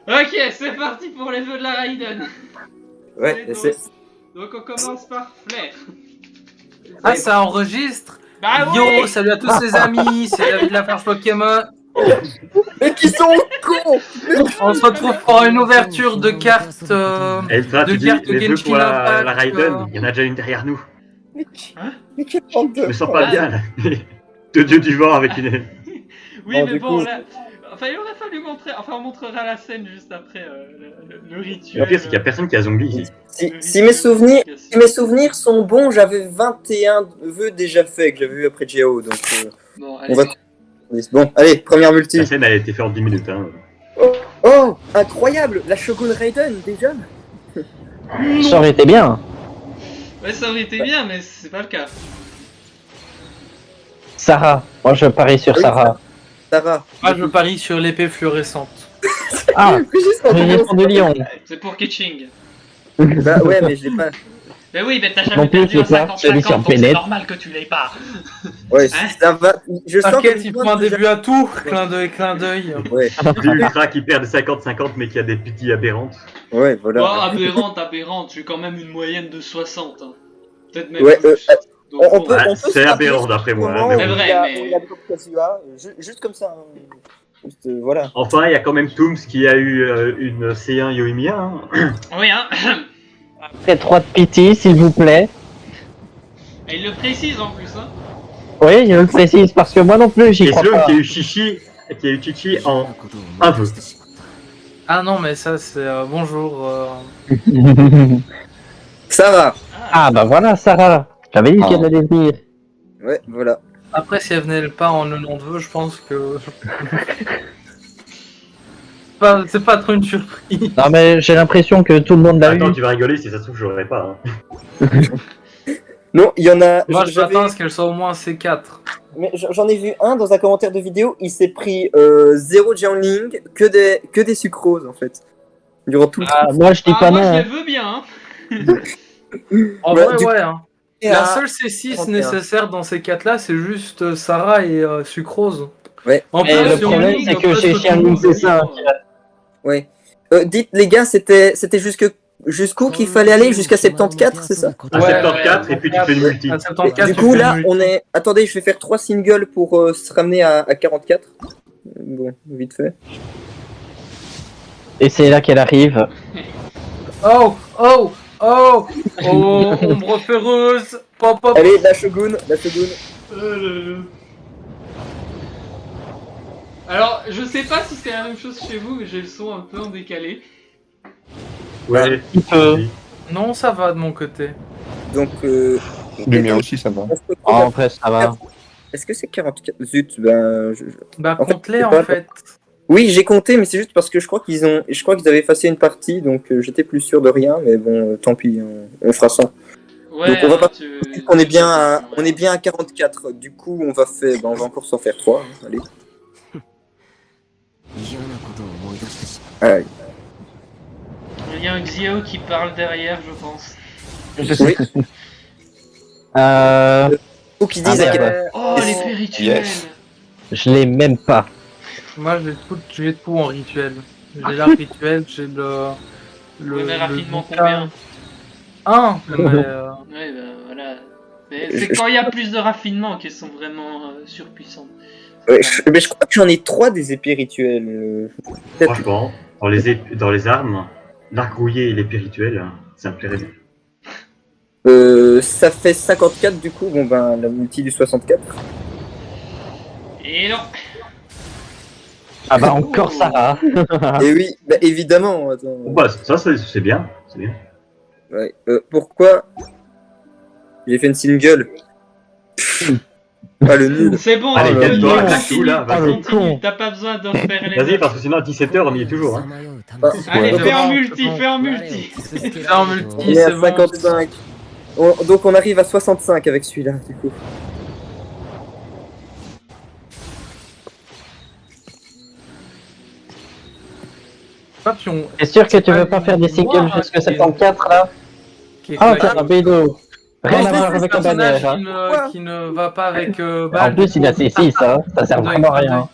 Ok, c'est parti pour les vœux de la Raiden. Ouais, c'est... Donc on commence par Flair. Ah, ça enregistre. Bah Yo, ouais. salut à tous les amis, c'est David Lafarge Pokémon. Mais qui sont cons. On se retrouve pour une ouverture de cartes Elsa, de tu dis cartes les vœux Genshin pour la Impact, Raiden, il y en a déjà une derrière nous. Mais quelle bande de... Je me sens pas bien là. Deux dieux du vent avec une. Oui, Bon, mais du bon, coup- là. Enfin, il aurait fallu montrer. Enfin, on montrera la scène juste après le Le rituel. pire, c'est qu'il y a personne qui a zombie ici. Si mes souvenirs sont bons, j'avais 21 vœux déjà faits que j'avais vu après JAO, donc Bon, on allez. va... Bon, allez, première multi. La scène a été faite en 10 minutes. Hein. Oh, incroyable, la Shogun Raiden, déjà. Ça aurait été bien. Ouais, ça aurait été bien, mais c'est pas le cas. Sarah. Moi, je parie sur Oui, Sarah. Sarah. Ah, je parie sur l'épée fluorescente. Ah, Juste en Régis de Lyon. C'est pour Kitching. Bah ouais, mais je l'ai pas. Mais oui, mais t'as Non jamais plus, perdu en je l'ai pas. Je l'ai 50-50, sur donc c'est Bennett. normal que tu l'aies pas. Ouais, Hein ça va. Je sens T'inquiète, que il prend un début à tout. Clin d'œil, clin d'œil. Ouais, J'ai Ultra qui perd 50-50 mais qui a des petits aberrantes. ouais, Bon, voilà. aberrante, j'ai quand même une moyenne de 60. Hein. Peut-être même Ouais, plus. Donc, on bon. peut, Ah, on peut c'est se aberrant rappeler d'après moi, comment mais bon. où C'est vrai, il a- mais- où il a bloqué Kazuha, juste comme ça. Juste, voilà. Enfin, il y a quand même Tooms qui a eu une C1 Yoimiya. Hein. Oui, hein. Après 3 de pitié, s'il vous plaît. Et il le précise en plus, hein. Oui, je le précise parce que moi non plus, j'y Et crois Sloan pas. qui a eu Chichi en un vœu. Ah non, mais ça, c'est bonjour. Sarah. Ah bah voilà, Sarah. J'avais dit qu'elle allait venir. Ouais, voilà. Après, si elle venait pas en 92, je pense que. C'est pas trop une surprise. Non mais j'ai l'impression que tout le monde l'a Attends, eu. tu vas rigoler si ça se trouve, j'aurais pas. Hein. Non, il y en a. Moi, je j'avais- m'attends à ce qu'elle soit au moins C4. mais j'en ai vu un dans un commentaire de vidéo, il s'est pris 0 Jiangling, que des sucroses en fait. Durant tout le Ah, moi je dis Ah, pas moi, non. je hein. les veux bien, hein. En Ouais, vrai, du- ouais. Hein. Et La à- seule C6 31. nécessaire dans ces 4-là, c'est juste Sarah et Sucrose. Ouais. En Mais le si on problème, ligne, c'est que presque chez tout le Xiaomi, monde c'est dit, ça. Ouais. Dites les gars, c'était jusqu'où qu'il fallait aller, jusqu'à 74, c'est ça? À Ouais, 74 et puis tu fais une multi. À 74, Du tu coup fais là, une on est. Attendez, je vais faire 3 singles pour se ramener à 44. Bon, vite fait. Et c'est là qu'elle arrive. Oh, oh, oh, oh, ombre féroce, pop, pop. Allez, la Shogun, la Shogun. Alors, je sais pas si c'est la même chose chez vous, mais j'ai le son un peu en décalé. Ouais. Un peu. Non, ça va de mon côté. Donc, Du mien aussi, ça va. on se retrouve Oh, à- en vrai, ça va. Est-ce que c'est 44? Zut, ben. Bah, En fait, compte-les c'est en pas- fait. Oui, j'ai compté, mais c'est juste parce que je crois qu'ils avaient effacé une partie, donc j'étais plus sûr de rien, mais bon, tant pis, on fera ça. Ouais, Donc, on va hein, pas- tu- On est bien à 44, du coup on va encore s'en faire 3, allez. Allez. Il y a un Xiao qui parle derrière, je pense. Oui, ou qui disent Ah, à quel- merde. Oh, l'épée rituelle. Yes. Je l'ai même pas. Moi, j'ai tout en rituel. J'ai l'art rituel, j'ai le. Oui, mais rapidement bouquin. combien? Mais, Ouais, bah voilà. Mais c'est quand il y a plus de raffinement qu'elles sont vraiment surpuissantes. Ouais, mais je crois que j'en ai 3 des épées rituelles. Peut-être- Franchement, dans les armes, l'arc rouillé et l'épée rituelle, ça me plairait bien. Ça fait 54 du coup, bon ben la multi du 64. Et non. Ah bah encore Sarah. Et oui, bah, évidemment, attends. Bon, bah, ça c'est bien. C'est bien. Ouais, pourquoi j'ai fait une single? Ah le nul. C'est bon, Allez, c'est calme-toi, fini, claque tout, continue, là, vas-y. continue, t'as pas besoin de refaire les Vas-y, notes. parce que sinon à 17h on y est toujours. Hein. Allez, Ouais. fais en C'est multi, bon. fais en multi. Fais en multi. On est c'est à bon. 55. Donc on arrive à 65 avec celui-là du coup. Papillon. T'es sûr que tu veux pas faire des singles jusqu'à 74 là? Ah, t'as un bédo. Rien à voir avec la personnage bannière. Hein. qui ne va pas avec En Bal, plus, il a ses 6, hein. Ça sert vraiment à rien.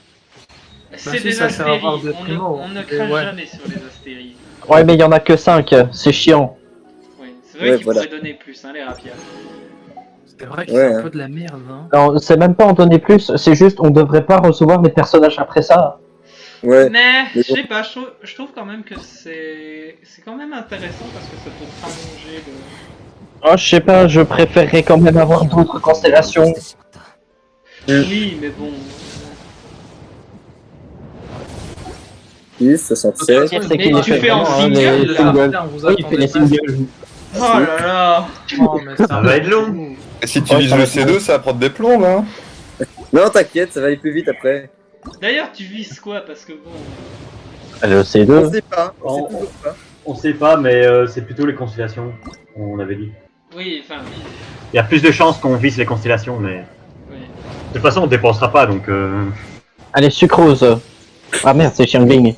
C'est si, des ça sert à avoir astéries, des primo. on ne Et crache ouais. jamais sur les astéries. Ouais, mais il y en a que 5, c'est chiant. Oui, c'est vrai Ouais, qu'il voilà. pourrait donner plus, hein, les rapières. C'est vrai que Ouais, c'est un hein. peu de la merde. Hein. Non, c'est même pas en donner plus, c'est juste on devrait pas recevoir les personnages après ça. Ouais. Mais, Mais je sais pas, je trouve quand même que c'est quand même intéressant parce que ça peut prolonger le... Oh, je sais pas, je préférerais quand même avoir d'autres constellations. Oui, mais bon... 10, 67. C'est Mais qu'il les tu fait fais en vraiment, hein, single, les là. singles. Putain, vous Oui, il fait les attendez pas. singles. Oh là là. Oh, mais Ça va être long. Et si tu Ouais, vises ça le va être C2, ça va prendre des plombs, là. Non, t'inquiète, ça va aller plus vite après. D'ailleurs, tu vises quoi? Parce que bon... Le On C2. sait pas, on Oh. sait toujours pas. On sait pas, mais c'est plutôt les constellations, on avait dit. Oui, enfin, oui. Il y a plus de chances qu'on vise les constellations, mais... Oui. De toute façon, on dépensera pas, donc... Allez, sucrose. Ah merde, c'est Xiangling.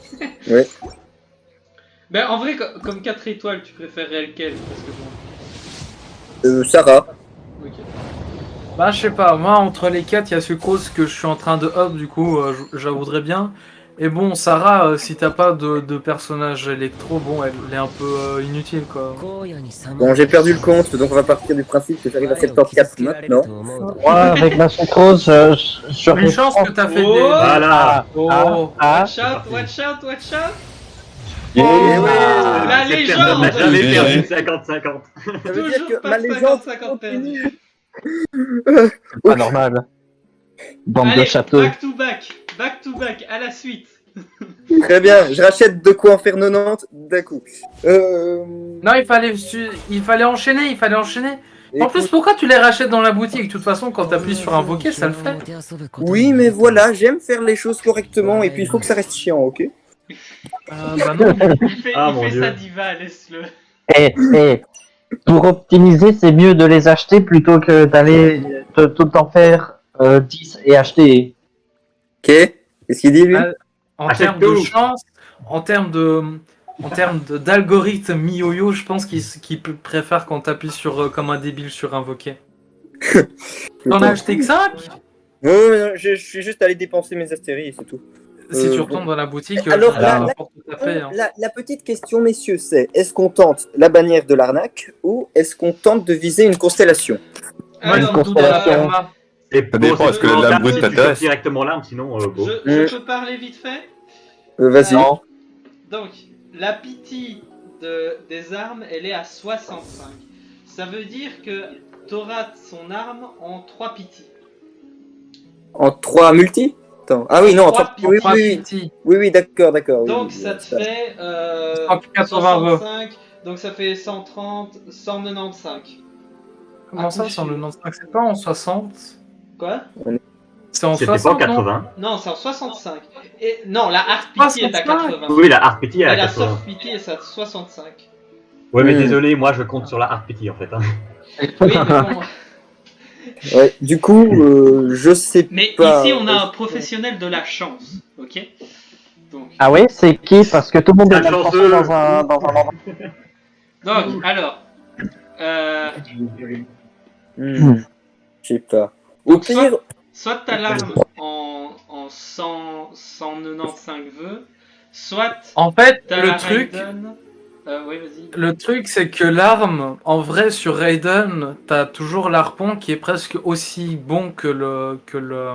Ben, en vrai, comme 4 étoiles, tu préférerais lequel? Parce que bon... Sarah. Ok. Bah, je sais pas, moi, entre les 4, il y a Sucrose que je suis en train de up, du coup, j'avouerais bien. Et bon, Sarah, si t'as pas de personnage électro, bon, elle est un peu inutile, quoi. Bon, j'ai perdu le compte, donc on va partir du principe que j'arrive à 74 maintenant. Moi, avec la sucrose, j'aurais Une chance que t'as fait des... Oh Voilà. Oh. Watch out, watch out, watch out! Et ouais, La Cette légende. personne n'a jamais GG. perdu 50-50. ça veut dire Toujours que pas ma de légende 50-50 continue. pas normal. Bande de Allez, châteaux. back to back, à la suite. Très bien, je rachète de quoi en faire 90 d'un coup. Non, il fallait enchaîner, En plus, Écoute, pourquoi tu les rachètes dans la boutique? De toute façon, quand t'appuies sur invoquer, ça le fait. oui, mais voilà, j'aime faire les choses correctement et puis il faut que ça reste chiant, ok? Bah non. Il fait, Ah, il mon fait Dieu. sa diva, laisse-le. Pour optimiser, c'est mieux de les acheter plutôt que d'aller tout le temps faire 10 et acheter. Ok, qu'est-ce qu'il dit lui? Ah, En Achète termes de tout. chance, en termes d'algorithme mi-yo-yo, je pense qu'il préfère qu'on t'appuie sur comme un débile sur invoquer. T'en as acheté que 5? Non, je suis juste allé dépenser mes astéries et c'est tout. Si tu bon. retournes dans la boutique, Alors, là, là, pour te taper, hein. La petite question, messieurs, c'est est-ce qu'on tente la bannière de l'arnaque ou est-ce qu'on tente de viser une constellation? Moi, Alors, je doute de la constellation. karma. Et Ça dépend, est-ce que bon, l'arme brute si tu chopes t'intéresse? directement l'arme, sinon, bon. je peux parler vite fait? Vas-y. Non. Donc, la pity des armes, elle est à 65. Ça veut dire que t'auras son arme en 3 pity. En 3 multi? Attends. Ah oui, non, en 3 Trois oui, Trois oui, pity. oui, d'accord, d'accord. oui, Donc oui, ça te ça. fait 180 65, donc ça fait 130, 195. Comment ça, coup c'est en sûr. 95? C'est pas en 60? Quoi? C'est en C'était pas en 60, non? 80. Non, c'est en 65. Et non, la hard pity est à 65. 80. Oui, la hard pity est Et à la 80. soft pity est à 65. Ouais, mais Hmm. désolé, moi je compte sur la hard pity en fait. Hein. Oui, mais bon. Ouais, du coup, je sais Mais pas. ici, on a un professionnel de la chance, ok? Donc, Ah ouais, c'est qui? Parce que tout le monde C'est est un chanceux. dans un endroit. donc alors, Je sais pas. Au donc pire, soit t'as l'arme en 195 vœux, soit En fait, t'as le la truc, Raiden. Oui, vas-y. le truc, c'est que l'arme, en vrai, sur Raiden, t'as toujours l'arpon qui est presque aussi bon que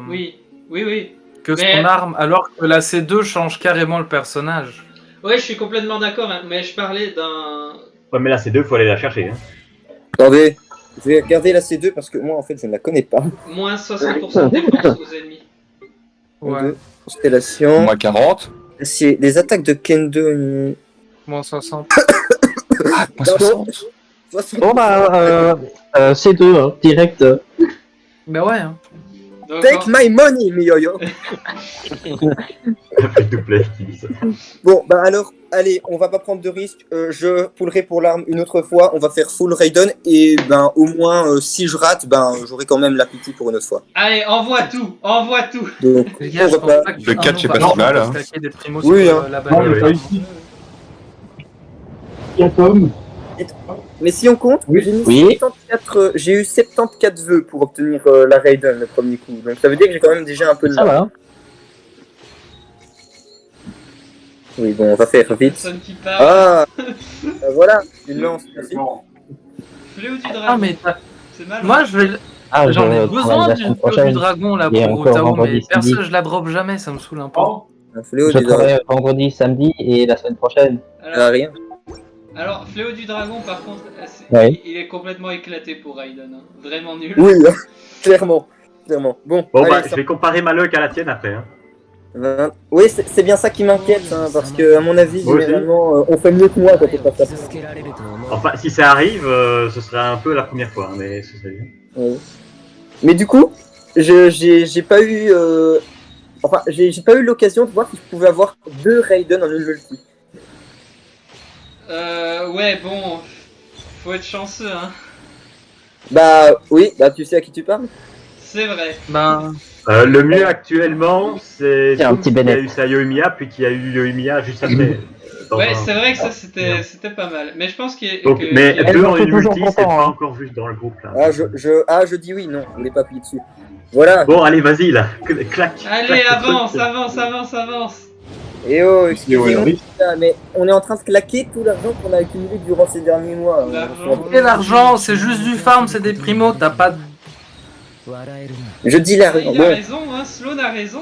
Oui, oui. que son Mais- arme, alors que la C2 change carrément le personnage. Ouais, je suis complètement d'accord, hein, mais je parlais d'un. Ouais, mais là c'est deux, faut aller la chercher. Hein. attendez, je vais regarder la C2 parce que moi, en fait, je ne la connais pas. Moins 60% de défense aux ennemis. Ouais, De Constellation. Moins 40. C'est des attaques de Kendo. moins 60. Moins 60. 60. Bon bah, C2, hein, direct. Bah ouais, hein. Donc, Take my money, mi yo-yo. S'il te plaît, qui dit ça. Bon, bah alors, allez, on va pas prendre de risques. Je poulerai pour l'arme une autre fois. On va faire full Raiden. Et ben, au moins, si je rate, ben, j'aurai quand même la pitié pour une autre fois. allez, envoie tout. Donc, Les gars, je pense pourquoi pas que Le catch un est nom pas va si mal, se hein. claquer des primos Oui, sur hein. la bagnole. Ouais, ouais. Mais si on compte, Oui. j'ai mis Oui. 74, j'ai eu 74 vœux pour obtenir la Raiden le premier coup. Donc ça veut dire que j'ai quand même déjà un peu de Ça mal. va. Oui, bon, on va faire vite. Personne qui parle. Ah, voilà, une lance. Merci. Fléau du dragon. Ah, mais C'est mal. moi, je vais. Ah, J'en ai je besoin travaille la du semaine fléau du prochaine. dragon là Et pour encore Otao, vendredi, mais samedi. perso, je la drop jamais, ça me saoule un peu. Un fléau Je du dragon. travaille vendredi, samedi et la semaine prochaine. Alors, Rien. alors, Fléau du dragon, par contre, Ouais. il est complètement éclaté pour Raiden. Hein. Vraiment nul. Oui, clairement. Clairement. Bon, Bon, allez, bah, ça- je vais comparer ma luck à la tienne après. Hein. Oui, c'est bien ça qui m'inquiète, hein, parce que, à mon avis, Moi aussi. généralement, on fait mieux que moi quand on passe à Enfin, si ça arrive, ce serait un peu la première fois, hein, mais ce serait bien. Oui. Mais du coup, j'ai pas eu, enfin, j'ai pas eu l'occasion de voir si je pouvais avoir 2 Raiden en une multi. Ouais, bon. Faut être chanceux, hein. Bah oui, bah tu sais à qui tu parles. C'est vrai. Ben, Le mieux actuellement, c'est C'est un Toon petit qui a Bennett. eu sa Yoimiya, puis qui a eu Yoimiya juste après. Dans Ouais, un- c'est vrai que ça c'était pas mal. Mais je pense Donc, que- mais qu'il y a- Elle deux en en fait une toujours multi, c'est content, pas hein. encore vu dans le groupe là. Je dis oui, non, on n'est pas appuyé dessus. Voilà. Bon, allez, vas-y là, claque. Allez, claque le avance, truc. avance. Et oh, excusez-moi, Oui. mais on est en train de claquer tout l'argent qu'on a accumulé durant ces derniers mois. L'argent. et l'argent, c'est juste du farm, c'est des primos, t'as pas de. Je dis Ah, l'argent. il a Bon, raison, hein, Sloan a raison.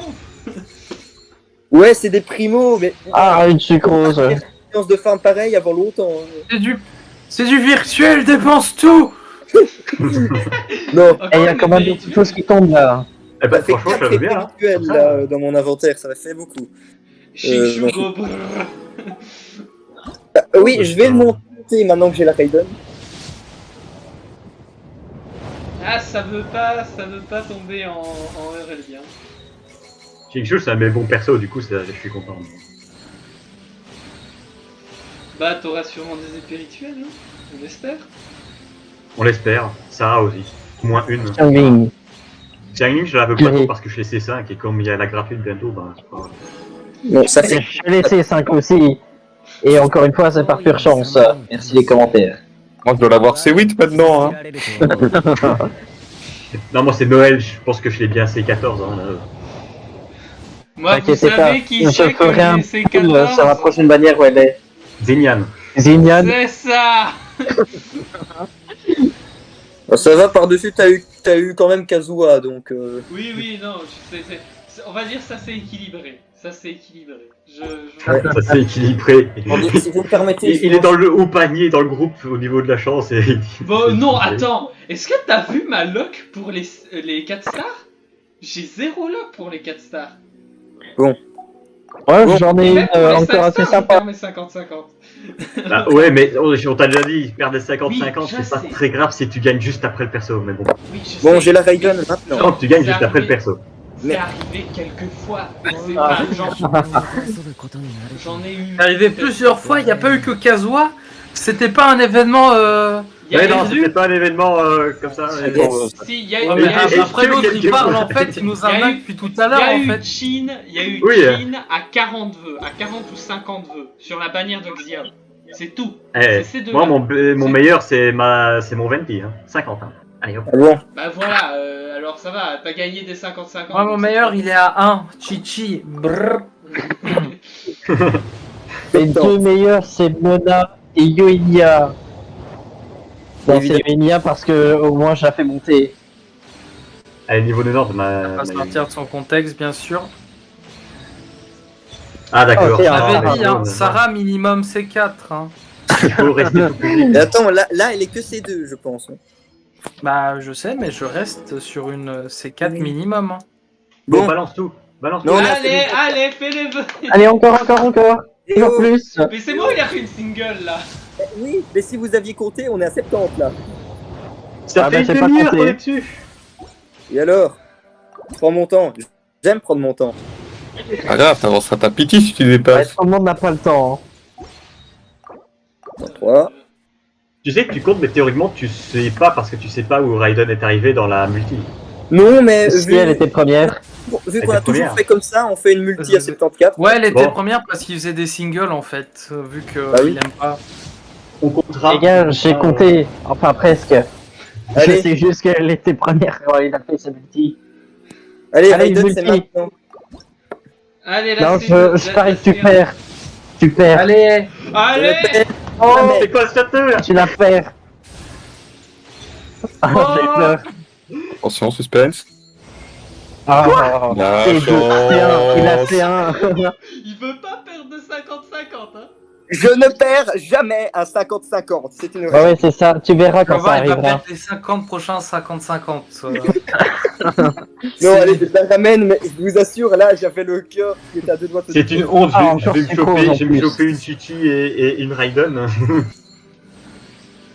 ouais, c'est des primos, mais Ah, une sucrose. une expérience de farm pareil avant longtemps. Hein. C'est du virtuel, dépense tout! Non, Encore Et il y a une quand même vérité. beaucoup de choses qui tombent là. Eh ben, ça fait franchement, 4 je le veux bien. Hein. rituels Comme ça, là dans mon inventaire, ça fait beaucoup. Shinjugo, brrr. Oui, je vais le monter maintenant que j'ai la Raiden. Ah, ça veut pas tomber en RL bien. Shinju, c'est un mes bons perso, du coup, je suis content. Bah, t'auras sûrement des épées rituelles, hein, on espère. On l'espère. Sarah aussi. Moins une. Xiangling. Xiangling, je la veux pas Purée. trop parce que je fais C5 et comme il y a la gratuite bientôt, ben c'est pas grave. Bon, ça fait. Je vais laisser 5 aussi. Et encore une fois, c'est par pure chance. Merci les commentaires. Moi, je dois l'avoir C8 maintenant. Hein. Non, moi c'est Noël, je pense que je l'ai bien C14. Hein, là. Moi, vous T'inquiétez pas, savez qui je c'est que ferai un les pull sur la C14. prochaine bannière où elle est. Zignan. Zignan. C'est ça. Ça va par-dessus, t'as eu quand même Kazuha, donc. Oui, non, on va dire ça c'est équilibré. Ça c'est équilibré. Ouais. Ça s'est équilibré. Attendez, si vous me permettez. Il est dans le haut panier dans le groupe au niveau de la chance. Et... Bon, non, attends. Est-ce que t'as vu ma luck pour les 4 stars? J'ai 0 luck pour les 4 stars. Ouais, Bon. j'en ai Et une même pour les 5 encore assez stars, je sympa. perds mes 50-50. Bah, ouais, mais on t'a déjà dit, perdre des 50-50, Oui, c'est pas je sais. très grave si tu gagnes juste après le perso. Mais bon, Oui, je Bon, sais. j'ai la Raiden maintenant. non, tu gagnes C'est juste après le arrivé. perso. C'est arrivé quelques fois. C'est pas j'en ai eu. C'est arrivé plusieurs fois, il n'y a pas eu que Kazuha. C'était pas un événement. Il y a Ouais, eu- non, c'était pas un événement comme ça. Ah, mais bon, yes. Si, il y a eu. Ouais, il y mais a eu- après l'autre il parle en fait, il nous Il y a arnaque eu- depuis tout à Il y l'heure a en eu fait. Chin, il y a eu Oui. Chin à 40 vœux, à 40 ou 50 vœux, sur la bannière de Xiao. C'est tout. eh, C'est ces deux-là. moi, mon C'est- meilleur, c'est mon 20, hein. 50. Hein. Allez, hop. Ah bon. Bah voilà, alors ça va, t'as gagné des 50-50. Moi mon donc meilleur c'est il est à 1. Chichi. Brrr. Les deux meilleurs, c'est Mona et Yoimiya. Non, c'est Évidemment. Yoimiya parce que au moins je la fais monter. Allez, niveau de Nord, Pas sortir de son contexte bien sûr. Ah, d'accord. Ok, Je Ah, l'avais dit, hein, non, Sarah minimum C4. Hein. Il faut rester tout public. Mais attends, là, elle est que C2, je pense. Bah je sais, mais je reste sur une C4 minimum. Hein. Bon, Bon. balance tout. Balance Non, tout. on a Allez, fait allez, fais les vœux. Allez, encore. Et Toujours oh, plus. Mais c'est moi, il a fait une single là. oui, mais si vous aviez compté, on est à 70 là. Ça Ah, fait bah, une c'est pas demi-heure compté. qu'on est dessus. Et alors? Prends mon temps. J'aime prendre mon temps. Pas grave, t'avanceras ta pitié si tu Ouais, dépasses. tout le monde n'a pas le temps. Hein. 3. Tu sais que tu comptes, mais théoriquement, tu sais pas parce que tu sais pas où Raiden est arrivé dans la multi. Non, mais Si elle était première. vu Elle qu'on a était toujours première. fait comme ça, on fait une multi à 74. Ouais, elle était Bon. première parce qu'il faisait des singles en fait, vu que Bah oui. il aime pas. On comptera. Les gars, j'ai compté. Enfin, presque. Je Allez. sais juste qu'elle était première quand il a fait sa multi. Allez, Allez, Raiden, multi. c'est maintenant. Allez, Non, la je parie que tu perds. Tu perds. Allez. Allez. Oh, C'est quoi ce château Tu la perds. Ah, Oh. j'ai peur. Attention, suspense. Ah, La c'est deux. Il a chance. fait un. Il veut pas perdre de 50-50, hein. Je ne perds jamais un 50-50. C'est une Ouais, règle. ouais, c'est ça. Tu verras tu vas quand ça voir, il va arrivera. perdre les 50 prochains 50-50. Non, allez, je la ramène, mais je vous assure, là, j'avais le cœur qui était à 2 doigts de se C'est une honte, Ah, je encore vais me sucrose, choper, en je vais me plus. choper une Chichi et une Raiden.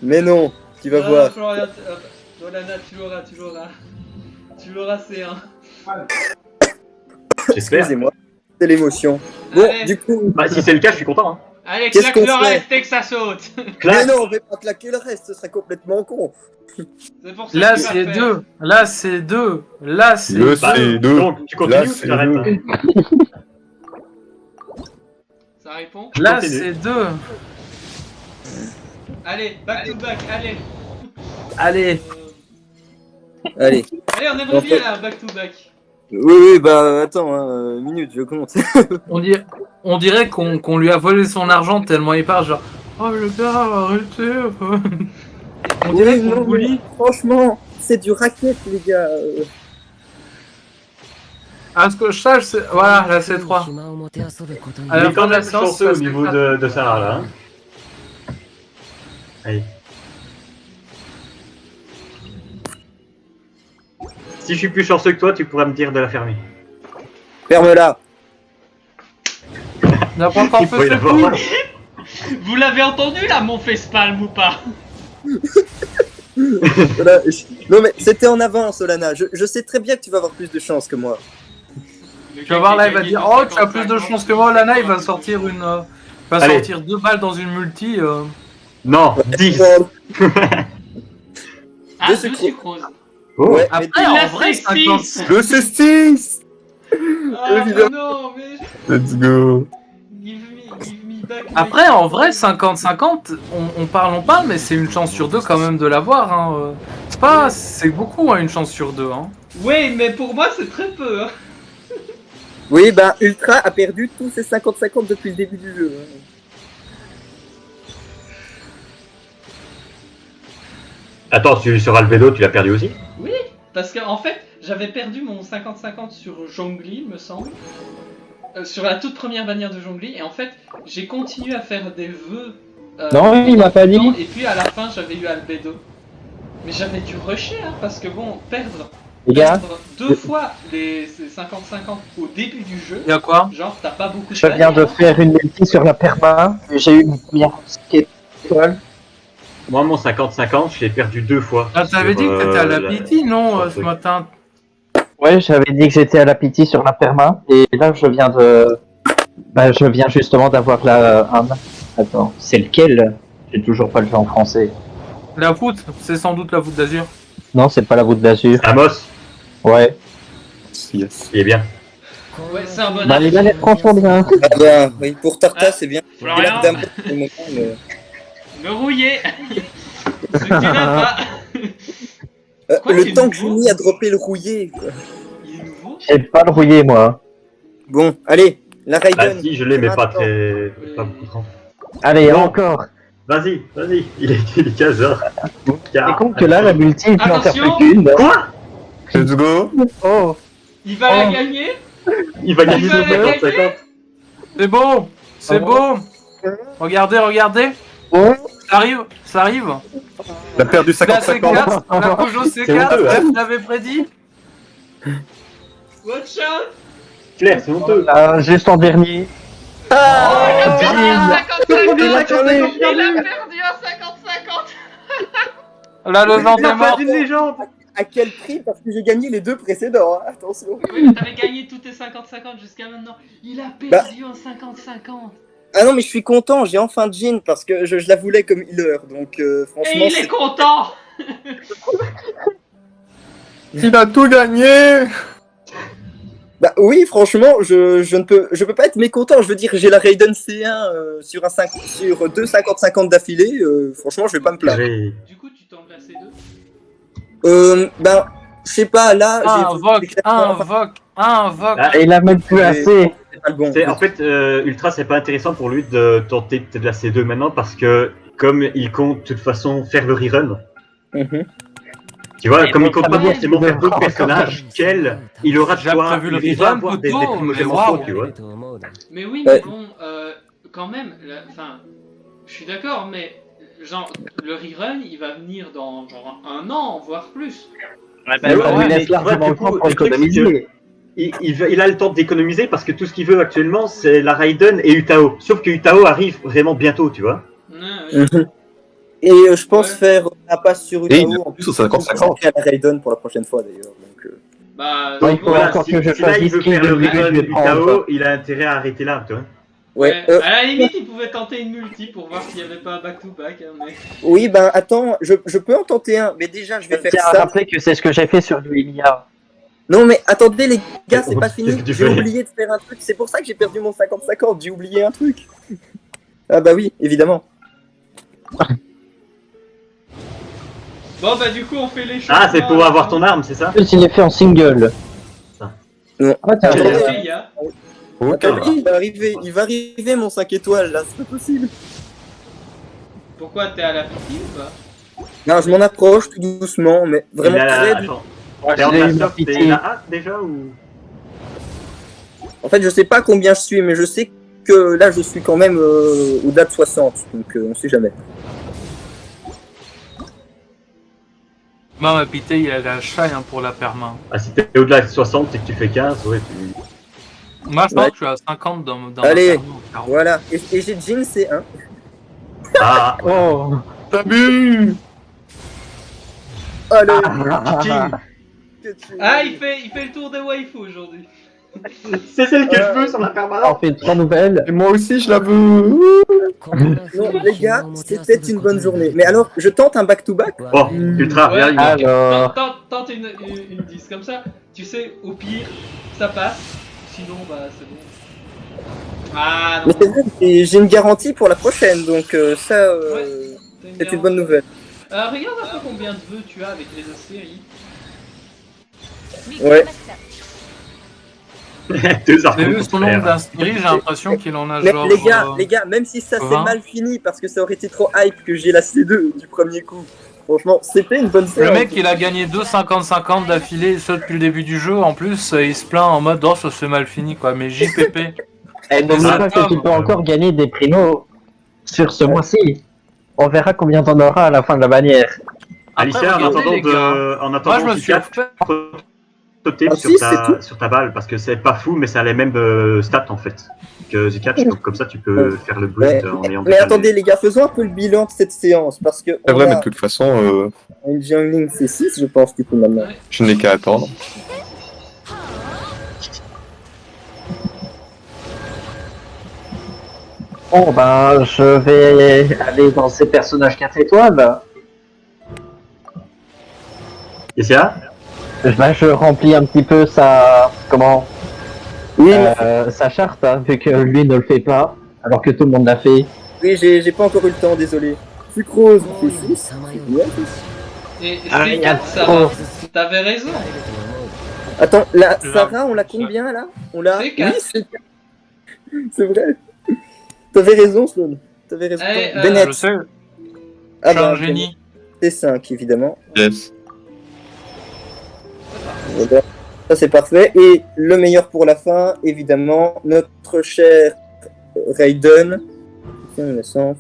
Mais non, tu vas voir. Florian, Dolana, tu l'auras. Tu l'auras, c'est un. J'espère. Excusez-moi, c'est l'émotion. Bon, Allez. du coup, Bah, si c'est le cas, je suis content. Hein. Allez, Qu'est-ce claque qu'on le fait reste et que ça saute. mais Clac. non, on va pas claquer le reste, ce serait complètement con. C'est pour ça Là, que tu vas c'est faire. 2. Là, c'est 2. Là, c'est Le Bah, c'est 2. donc, tu continues Là, ou c'est tu arrêtes deux. hein Ça répond. Là, continue. c'est 2. Allez, back to back, allez. Allez. Allez. Allez, on aimerait bien là, back to back. Oui, bah attends, hein, minute, je compte. On dirait qu'on lui a volé son argent tellement il part, genre. Oh le gars, arrêtez. On dirait Oui, qu'on non, le bully. mais franchement, c'est du racket, les gars. À ce que je sache, c'est. Voilà, là c'est 3. À Il la est fin quand de la même séance, chanceux au ça, c'est niveau quatre. de Sarah là. Hein. Allez. Si je suis plus chanceux que toi, tu pourrais me dire de la fermer. Ferme-la. On n'a pas encore Il fait pourrait ce l'avoir. coup. Vous l'avez entendu là, mon facepalm ou pas? Voilà. Non, mais c'était en avance, Solana. Je sais très bien que tu vas avoir plus de chance que moi. Tu vas voir là, il va dire oh, tu as plus de chance que moi. Lana, il va sortir une. Va Allez. sortir 2 balles dans une multi. Non, 10. Ah, Deux deux sucroses. sucroses. Oh. Ouais, Après, Il en a vrai, fait 50. six. Le c'est 6. Ah, Évidemment. mais non, mais. Let's go. Give me back my- Après, en vrai, 50-50, on parle, mais c'est une chance sur 2 quand même de l'avoir. Hein. C'est pas. C'est beaucoup, hein, une chance sur 2. Hein. Oui, mais pour moi, c'est très peu. Hein. Oui, bah Ultra a perdu tous ses 50-50 depuis le début du jeu. hein. Attends, sur Albedo, tu l'as perdu aussi? Oui, parce qu'en fait, j'avais perdu mon 50-50 sur Jongli, me semble. Sur la toute première bannière de Jongli, et en fait, j'ai continué à faire des vœux. Non, il m'a pas dit. Et puis à la fin, j'avais eu Albedo. Mais j'avais dû rusher, hein, parce que bon, perdre Les gars, 2 fois les 50-50 au début du jeu, Il y a quoi? genre t'as pas beaucoup de je viens de bannières, hein. faire une multi sur la perma. J'ai eu une première étoile. Moi, mon 50-50, je l'ai perdu 2 fois. Ah, t'avais sur, dit que t'étais à la la- PT, non, sur le ce truc. matin? Ouais, j'avais dit que j'étais à la PT sur la perma. Et là, je viens de. Bah, je viens justement d'avoir la. Attends, c'est lequel? J'ai toujours pas le jeu en français. La voûte, c'est sans doute la voûte d'Azur. Non, c'est pas la voûte d'Azur. Amos, Ouais. Yes. il est bien. Ouais, c'est un bon Bah, il a l'air franchement bien. Ah bah, oui, pour Tarta, c'est bien. Florian, Et là, c'est le moment, mais- me rouiller. Ce que tu n'as pas. Quoi, il le est temps que j'ai nouveau mis à dropper le rouillé. quoi. Il est nouveau. J'ai pas le rouillé, moi. Bon, allez, la Bah Raiden. si, je l'ai, mais pas Maintenant. très... Pas beaucoup de temps. Allez, Non. encore. Vas-y, il est 15h. C'est con que là, la multi, il peut en faire Attention. plus qu'une. Quoi? Let's go. Oh. Il va la gagner. Il va gagner Il va son la 50-50. C'est beau! C'est beau! Regardez, regardez! Oh. Ça arrive! T'as perdu La 50-50. C4, la Peugeot C4, honteux, hein. F l'avait prédit! Watch out. Claire, c'est honteux. Juste en dernier. Oh, il a bim. perdu un 50-50. Il a perdu. Il a perdu un 50-50. La légende Il a est morte! pas d'une légende. À quel prix? Parce que j'ai gagné les 2 précédents, hein. Attention. Oui, mais t'avais gagné tous tes 50-50 jusqu'à maintenant. Il a perdu un 50-50. Ah non, mais je suis content, j'ai enfin Jean parce que je la voulais comme healer. Donc, Et franchement, il est content. Il a tout gagné. bah oui, franchement, je ne peux pas être mécontent. Je veux dire, j'ai la Raiden C1 sur 2 50-50 d'affilée. Franchement, je vais pas me plaindre. J'ai- Du coup, tu t'en places 2. Ben, je sais pas, là, j'ai Invoque! clairement- Invoque! Invoque! Ah, Et il a même plus Et- assez. pas le bon. En fait, Ultra, c'est pas intéressant pour lui de tenter peut-être la C2 maintenant parce que comme il compte de toute façon faire le rerun, Mhm. tu vois, Et comme il donc, compte ça pas veut dire forcément qu'il faire d'autres devra personnages, il aura de J'ai quoi, prévu le il va rerun avoir des plutôt, mais primogéments, waouh. tu vois. Mais oui, Ouais. mais bon, quand même, enfin, je suis d'accord, mais genre, le rerun, il va venir dans genre 1 an, voire plus. Ouais, Mais ça lui mais laisse tu vois, largement du le temps coup, pour le truc, c'est que économiser. il a le temps d'économiser parce que tout ce qu'il veut actuellement, c'est la Raiden et Utao. Sauf que Utao arrive vraiment bientôt, tu vois. Ouais, ouais. Mhm. Et je pense Ouais. faire la passe sur Et il Utao a en plus sur 50-50. à la Raiden pour la prochaine fois d'ailleurs. Donc, Bah, Ouais, c'est il faut bon. Voilà, encore si, que je si là il choisisse veut qui faire de le lui rerun je vais prendre. Utao, il a intérêt à arrêter là, tu vois. ouais. Ouais, à la limite, il pouvait tenter une multi pour voir s'il n'y avait pas un back-to-back, hein, mais... Oui, ben attends, je peux en tenter un, mais déjà je vais Je faire tiens à ça. rappeler que c'est ce que j'ai fait sur Lumia. Non, mais attendez les gars, c'est Oh, pas qu'est-ce fini. que tu J'ai fais oublié de faire un truc. C'est pour ça que j'ai perdu mon 50-50. J'ai oublié un truc. Ah bah oui, évidemment. Bon, bah du coup, on fait les choses. Ah, c'est pour avoir ton arme, c'est ça? En plus, il est fait en single. Non. Ah, tiens, Attendez. Il y a... Ok. Attendez, il va arriver mon 5 étoiles là, c'est pas possible. Pourquoi, t'es à la petite ou pas? Non, je m'en approche tout doucement, mais vraiment très Attends, moi, t'es en je l'ai eu, master, ma t'es pitié. la A déjà ou? En fait, je sais pas combien je suis, mais je sais que là, je suis quand même au-delà de 60, donc on sait jamais. Moi, ma pité, il a la chaille hein, pour la perma. Ah, si t'es au-delà de 60 et que tu fais 15, ouais, tu... Moi, je pense Ouais. que je suis à 50 dans Allez. ma perma. 40. Voilà, et j'ai Jin C1. Ah, Oh. T'abuses. Allez, Ah, il fait le tour des waifus aujourd'hui. c'est celle que je veux sur la permanente. On fait 3 nouvelles. Et moi aussi, je la veux. Non, les gars, c'était une bonne journée. Mais alors, je tente un back-to-back. Oh, Ultra, Ouais, viens, ok. Alors. Tente une 10 comme ça. Tu sais, au pire, ça passe. Sinon, bah, c'est bon. Ah Mais non. c'est vrai, j'ai une garantie pour la prochaine, donc ça, T'as c'est une bonne nouvelle. Regarde un peu combien de vœux tu as avec les autres séries. Ouais. 2 J'ai arguments vu pour son nombre faire. d'inscrits, j'ai l'impression qu'il en a Mais genre. les gars, même si ça s'est 20. mal fini parce que ça aurait été trop hype que j'ai la C2 du premier coup. Franchement, c'était une bonne Le séance. mec, il a gagné 2 50-50 d'affilée, ça depuis le début du jeu. En plus, il se plaint en mode oh, ça c'est mal fini quoi. Mais JPP. Et n'oublie pas que tu peux encore gagner des primos sur ce mois-ci. On verra combien t'en auras à la fin de la bannière. Alicia, en regardez, attendant, les gars. en Moi, attendant je me du suis 4, refait. sauter Ah, sur, si, c'est tout. sur ta balle parce que c'est pas fou, mais ça a les mêmes stats en fait que Z4, donc comme ça tu peux faire le boost Ouais. en ayant Mais déjà attendez les gars, faisons un peu le bilan de cette séance parce que C'est on vrai, mais a de toute façon, une jungling C6 je pense du coup maintenant. Ouais. je n'ai qu'à attendre. Bon, ben, je vais aller dans ces personnages 4 étoiles. Et c'est là Ben, je remplis un petit peu sa. Comment Oui, sa charte, hein, vu que lui ne le fait pas, alors que tout le monde l'a fait. oui, j'ai pas encore eu le temps, désolé. Sucrose C6. c'est bien. Et Ah, c'est il y a 4 ça trop. va. T'avais raison. Attends, la Je Sarah, on l'a ça. combien là? On l'a. C'est Oui, quatre. c'est 4. C'est vrai. T'avais raison, Sloan. T'avais raison. Allez, Bennett. Je sais, Ah je suis bah, un génie. c'est 5 évidemment. Yes. Voilà. Ça c'est parfait. Et le meilleur pour la fin, évidemment, notre cher Raiden. Tiens, naissance.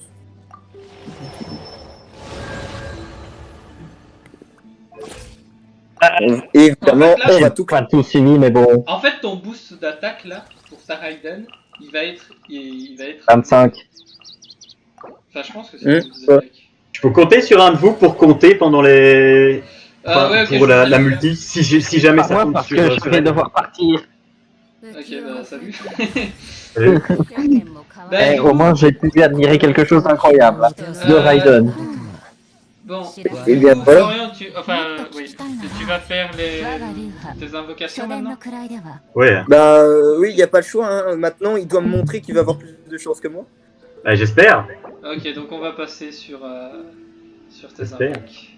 Évidemment, En fait, là, on va tout Pas tout suivi, mais bon, En fait, ton boost d'attaque là, pour ta Raiden, il va être. 25. Enfin, je pense que c'est le boost ouais. d'attaque. Je peux compter sur un de vous pour compter pendant les. Ah ouais, ok, pour je la vais- multi, si jamais Pas ça moi, tombe parce sur, que je sur vais elle. devoir partir. Ok, bah salut. Salut. Bah, Et du au coup, moins, j'ai pu admirer quelque chose d'incroyable. De Raiden. Bon, Et du bien, coup, voilà. Florian, oui, tu vas faire tes invocations maintenant. Ouais, Bah oui, il n'y a pas le choix. Hein. Maintenant, il doit me montrer qu'il va avoir plus de chance que moi. j'espère. Ok, donc on va passer sur tes J'espère. invoques.